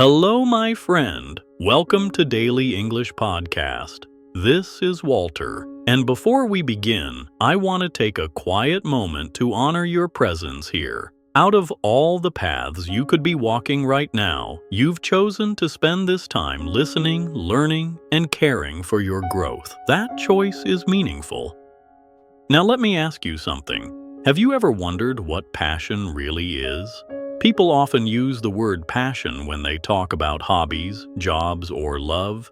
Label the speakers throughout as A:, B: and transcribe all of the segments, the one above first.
A: Hello, my friend. Welcome to Daily English Podcast. This is Walter, and before we begin, I want to take a quiet moment to honor your presence here. Out of all the paths you could be walking right now, you've chosen to spend this time listening, learning, and caring for your growth. That choice is meaningful. Now let me ask you something. Have you ever wondered what passion really is? People often use the word passion when they talk about hobbies, jobs, or love.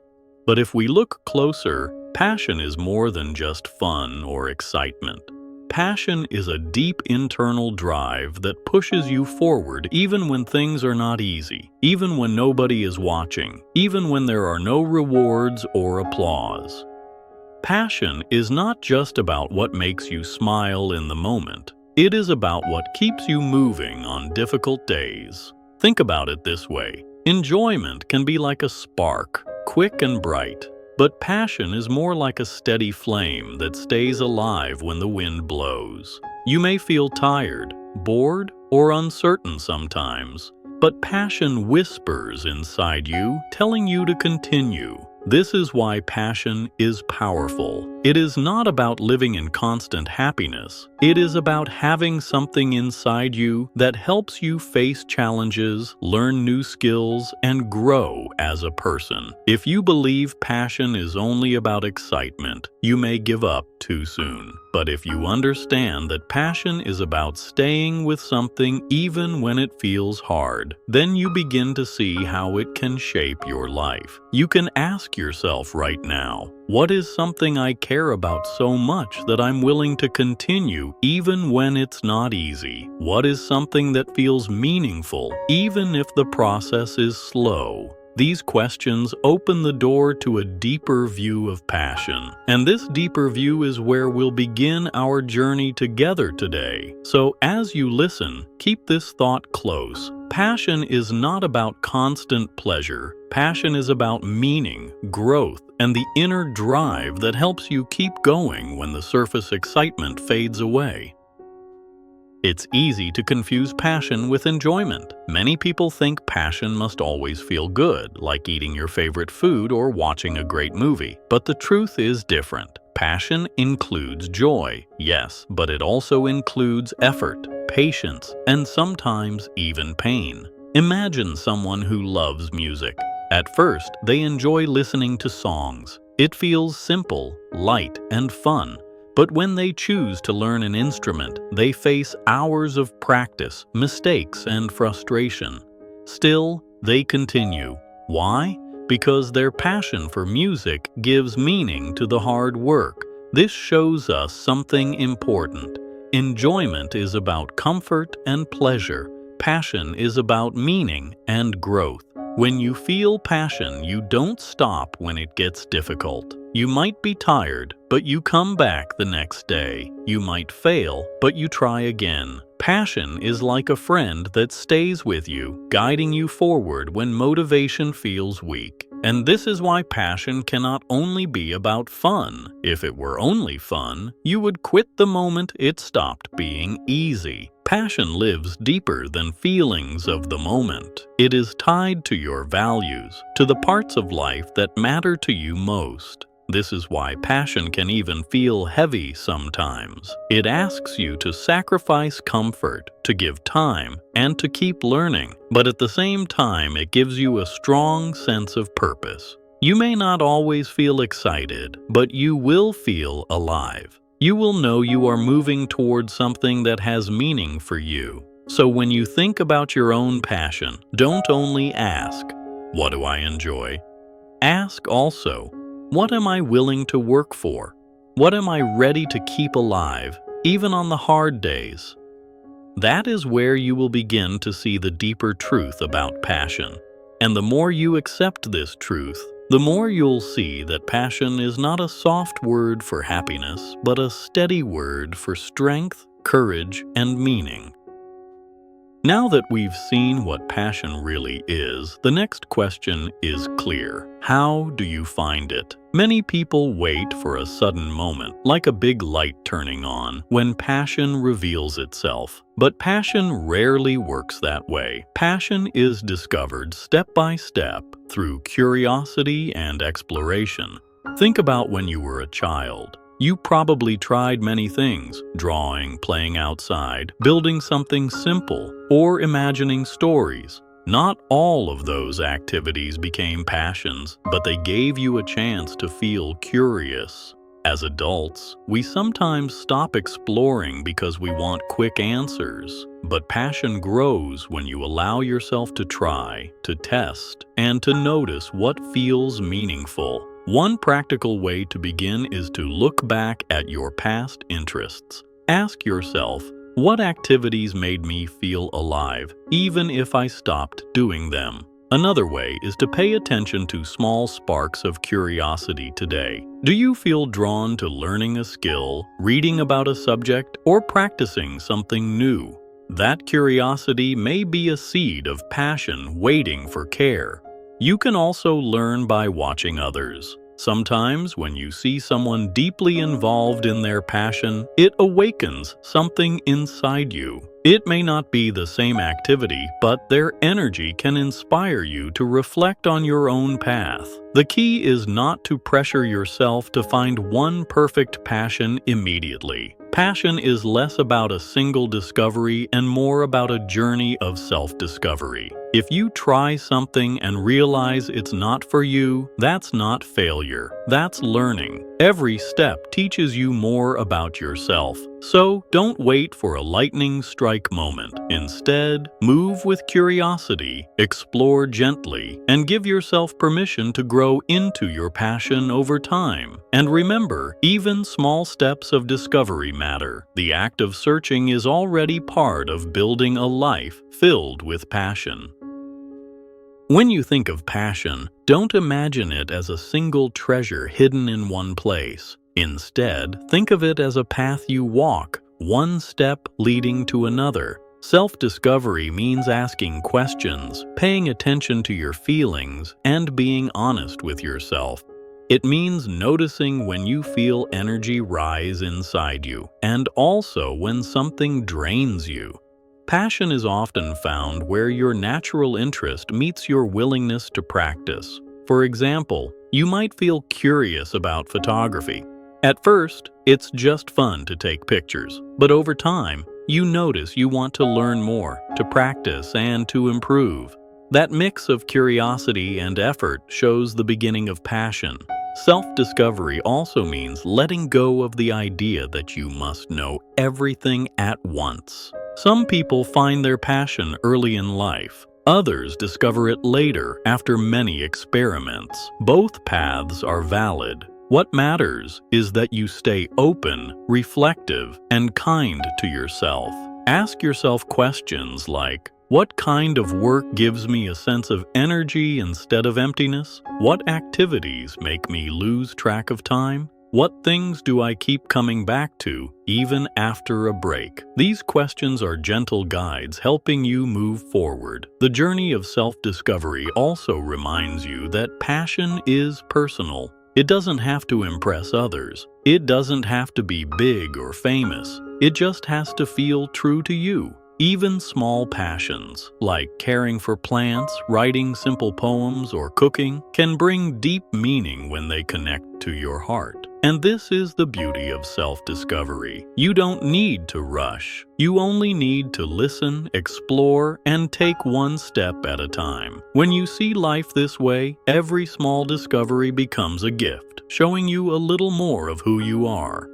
A: But if we look closer, passion is more than just fun or excitement. Passion is a deep internal drive that pushes you forward even when things are not easy, even when nobody is watching, even when there are no rewards or applause. Passion is not just about what makes you smile in the moment. It is about what keeps you moving on difficult days. Think about it this way. Enjoyment can be like a spark, quick and bright. But passion is more like a steady flame that stays alive when the wind blows. You may feel tired, bored, or uncertain sometimes, but passion whispers inside you, telling you to continue. This is why passion is powerful. It is not about living in constant happiness. It is about having something inside you that helps you face challenges, learn new skills, and grow as a person. If you believe passion is only about excitement, you may give up too soon. But if you understand that passion is about staying with something even when it feels hard, then you begin to see how it can shape your life. You can ask yourself right now, what is something I care about so much that I'm willing to continue even when it's not easy? What is something that feels meaningful even if the process is slow? These questions open the door to a deeper view of passion. And this deeper view is where we'll begin our journey together today. So as you listen, keep this thought close. Passion is not about constant pleasure. Passion is about meaning, growth, and the inner drive that helps you keep going when the surface excitement fades away. It's easy to confuse passion with enjoyment. Many people think passion must always feel good, like eating your favorite food or watching a great movie. But the truth is different. Passion includes joy, yes, but it also includes effort, patience, and sometimes even pain. Imagine someone who loves music. At first, they enjoy listening to songs. It feels simple, light, and fun. But when they choose to learn an instrument, they face hours of practice, mistakes, and frustration. Still, they continue. Why? Because their passion for music gives meaning to the hard work. This shows us something important. Enjoyment is about comfort and pleasure. Passion is about meaning and growth. When you feel passion, you don't stop when it gets difficult. You might be tired, but you come back the next day. You might fail, but you try again. Passion is like a friend that stays with you, guiding you forward when motivation feels weak. And this is why passion cannot only be about fun. If it were only fun, you would quit the moment it stopped being easy. Passion lives deeper than feelings of the moment. It is tied to your values, to the parts of life that matter to you most. This is why passion can even feel heavy sometimes. It asks you to sacrifice comfort, to give time, and to keep learning. But at the same time, it gives you a strong sense of purpose. You may not always feel excited, but you will feel alive. You will know you are moving towards something that has meaning for you. So when you think about your own passion, don't only ask, what do I enjoy? Ask also, what am I willing to work for? What am I ready to keep alive, even on the hard days? That is where you will begin to see the deeper truth about passion. And the more you accept this truth, the more you'll see that passion is not a soft word for happiness, but a steady word for strength, courage, and meaning. Now that we've seen what passion really is, the next question is clear. How do you find it? Many people wait for a sudden moment, like a big light turning on, when passion reveals itself. But passion rarely works that way. Passion is discovered step by step through curiosity and exploration. Think about when you were a child. You probably tried many things: drawing, playing outside, building something simple, or imagining stories. Not all of those activities became passions, but they gave you a chance to feel curious. As adults, we sometimes stop exploring because we want quick answers. But passion grows when you allow yourself to try, to test, and to notice what feels meaningful. One practical way to begin is to look back at your past interests. Ask yourself, what activities made me feel alive, even if I stopped doing them? Another way is to pay attention to small sparks of curiosity today. Do you feel drawn to learning a skill, reading about a subject, or practicing something new? That curiosity may be a seed of passion waiting for care. You can also learn by watching others. Sometimes, when you see someone deeply involved in their passion, it awakens something inside you. It may not be the same activity, but their energy can inspire you to reflect on your own path. The key is not to pressure yourself to find one perfect passion immediately. Passion is less about a single discovery and more about a journey of self-discovery. If you try something and realize it's not for you, that's not failure. That's learning. Every step teaches you more about yourself. So don't wait for a lightning strike moment. Instead, move with curiosity, explore gently, and give yourself permission to grow into your passion over time. And remember, even small steps of discovery matter. The act of searching is already part of building a life filled with passion. When you think of passion, don't imagine it as a single treasure hidden in one place. Instead, think of it as a path you walk, one step leading to another. Self-discovery means asking questions, paying attention to your feelings, and being honest with yourself. It means noticing when you feel energy rise inside you, and also when something drains you. Passion is often found where your natural interest meets your willingness to practice. For example, you might feel curious about photography. At first, it's just fun to take pictures, but over time, you notice you want to learn more, to practice, and to improve. That mix of curiosity and effort shows the beginning of passion. Self-discovery also means letting go of the idea that you must know everything at once. Some people find their passion early in life. Others discover it later after many experiments. Both paths are valid. What matters is that you stay open, reflective, and kind to yourself. Ask yourself questions like, what kind of work gives me a sense of energy instead of emptiness? What activities make me lose track of time? What things do I keep coming back to, even after a break? These questions are gentle guides helping you move forward. The journey of self-discovery also reminds you that passion is personal. It doesn't have to impress others. It doesn't have to be big or famous. It just has to feel true to you. Even small passions, like caring for plants, writing simple poems, or cooking, can bring deep meaning when they connect to your heart. And this is the beauty of self-discovery. You don't need to rush. You only need to listen, explore, and take one step at a time. When you see life this way, every small discovery becomes a gift, showing you a little more of who you are.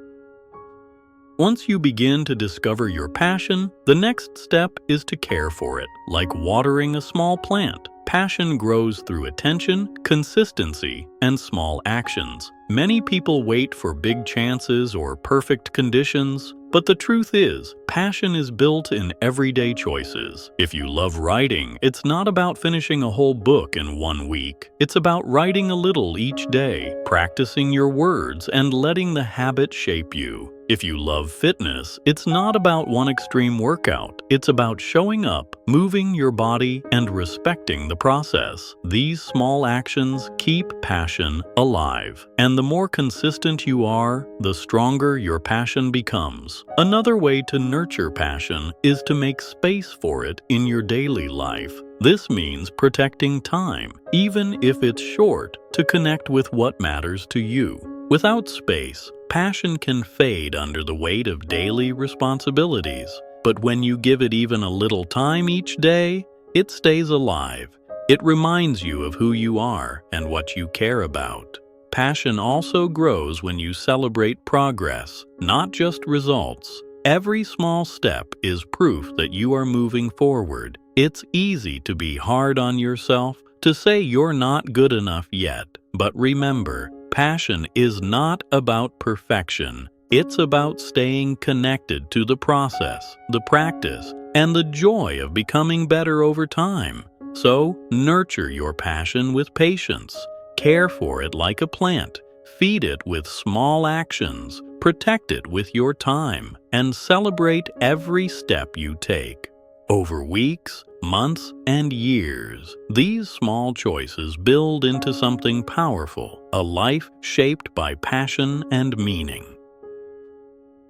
A: Once you begin to discover your passion, the next step is to care for it, like watering a small plant. Passion grows through attention, consistency, and small actions. Many people wait for big chances or perfect conditions, but the truth is, passion is built in everyday choices. If you love writing, it's not about finishing a whole book in 1 week. It's about writing a little each day, practicing your words, and letting the habit shape you. If you love fitness, it's not about one extreme workout. It's about showing up, moving your body, and respecting the process. These small actions keep passion alive. And the more consistent you are, the stronger your passion becomes. Another way to nurture passion is to make space for it in your daily life. This means protecting time, even if it's short, to connect with what matters to you. Without space, passion can fade under the weight of daily responsibilities. But when you give it even a little time each day, it stays alive. It reminds you of who you are and what you care about. Passion also grows when you celebrate progress, not just results. Every small step is proof that you are moving forward. It's easy to be hard on yourself, to say you're not good enough yet. But remember, passion is not about perfection. It's about staying connected to the process, the practice, and the joy of becoming better over time. So, nurture your passion with patience. Care for it like a plant. Feed it with small actions. Protect it with your time. And celebrate every step you take. Over weeks, months, and years, these small choices build into something powerful, a life shaped by passion and meaning.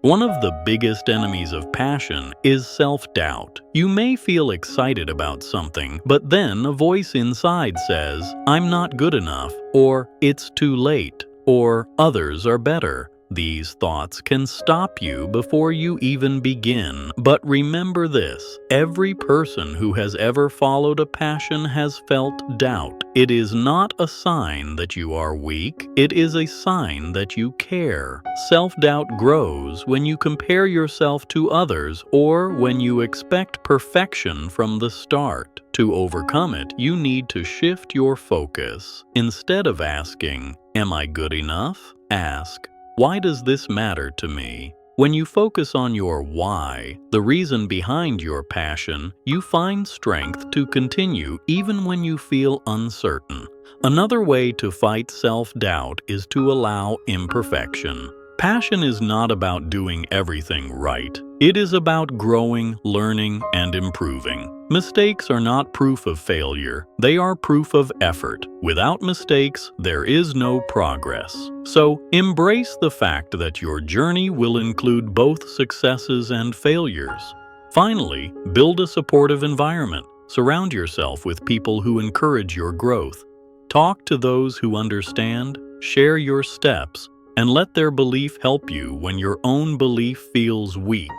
A: One of the biggest enemies of passion is self-doubt. You may feel excited about something, but then a voice inside says, "I'm not good enough," or "It's too late," or "Others are better." These thoughts can stop you before you even begin. But remember this, every person who has ever followed a passion has felt doubt. It is not a sign that you are weak, it is a sign that you care. Self-doubt grows when you compare yourself to others or when you expect perfection from the start. To overcome it, you need to shift your focus. Instead of asking, "Am I good enough?" ask, "Why does this matter to me?" When you focus on your why, the reason behind your passion, you find strength to continue even when you feel uncertain. Another way to fight self-doubt is to allow imperfection. Passion is not about doing everything right. It is about growing, learning, and improving. Mistakes are not proof of failure. They are proof of effort. Without mistakes, there is no progress. So, embrace the fact that your journey will include both successes and failures. Finally, build a supportive environment. Surround yourself with people who encourage your growth. Talk to those who understand, share your steps, and let their belief help you when your own belief feels weak.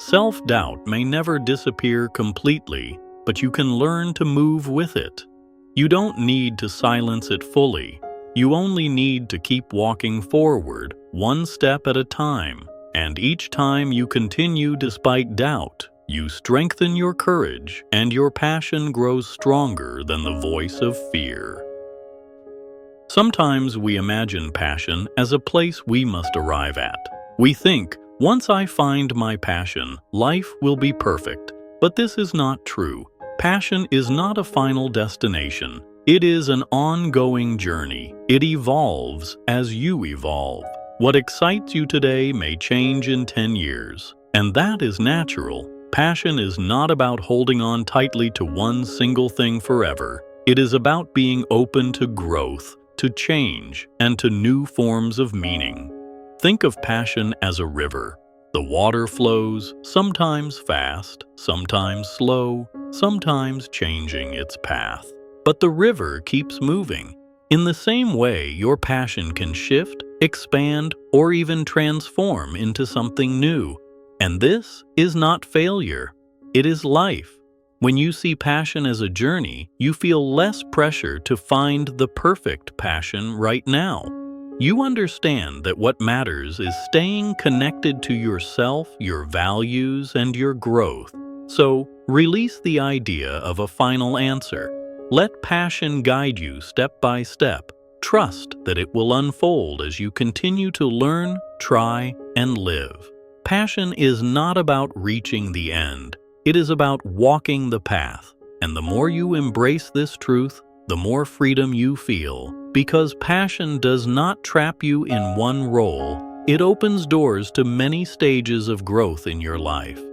A: Self-doubt may never disappear completely, but you can learn to move with it. You don't need to silence it fully. You only need to keep walking forward, one step at a time. And each time you continue despite doubt, you strengthen your courage, and your passion grows stronger than the voice of fear. Sometimes we imagine passion as a place we must arrive at. We think, once I find my passion, life will be perfect. But this is not true. Passion is not a final destination. It is an ongoing journey. It evolves as you evolve. What excites you today may change in 10 years. And that is natural. Passion is not about holding on tightly to one single thing forever. It is about being open to growth, to change, and to new forms of meaning. Think of passion as a river. The water flows, sometimes fast, sometimes slow, sometimes changing its path. But the river keeps moving. In the same way, your passion can shift, expand, or even transform into something new. And this is not failure. It is life. When you see passion as a journey, you feel less pressure to find the perfect passion right now. You understand that what matters is staying connected to yourself, your values, and your growth. So, release the idea of a final answer. Let passion guide you step by step. Trust that it will unfold as you continue to learn, try, and live. Passion is not about reaching the end. It is about walking the path. And the more you embrace this truth, the more freedom you feel. Because passion does not trap you in one role, it opens doors to many stages of growth in your life.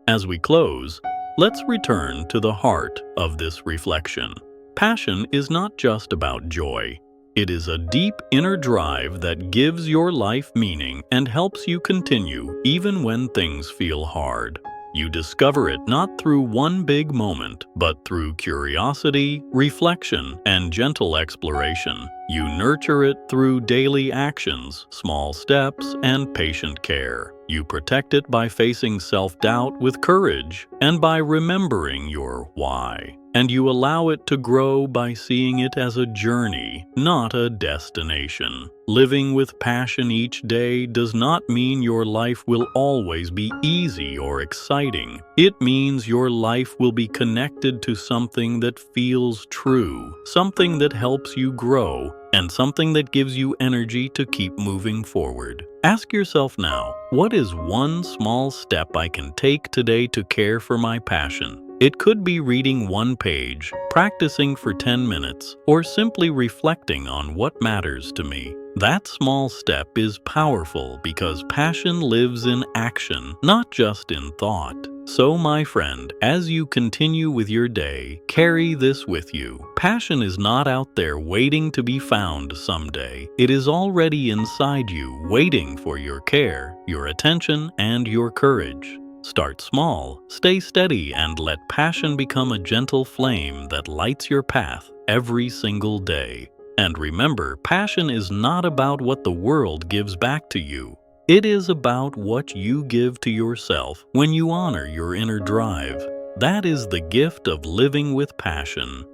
A: As we close, let's return to the heart of this reflection. Passion is not just about joy. It is a deep inner drive that gives your life meaning and helps you continue even when things feel hard. You discover it not through one big moment, but through curiosity, reflection, and gentle exploration. You nurture it through daily actions, small steps, and patient care. You protect it by facing self-doubt with courage and by remembering your why. And you allow it to grow by seeing it as a journey, not a destination. Living with passion each day does not mean your life will always be easy or exciting. It means your life will be connected to something that feels true, something that helps you grow, and something that gives you energy to keep moving forward. Ask yourself now, what is one small step I can take today to care for my passion? It could be reading one page, practicing for 10 minutes, or simply reflecting on what matters to me. That small step is powerful because passion lives in action, not just in thought. So, my friend, as you continue with your day, carry this with you. Passion is not out there waiting to be found someday. It is already inside you, waiting for your care, your attention, and your courage. Start small, stay steady, and let passion become a gentle flame that lights your path every single day. And remember, passion is not about what the world gives back to you. It is about what you give to yourself when you honor your inner drive. That is the gift of living with passion.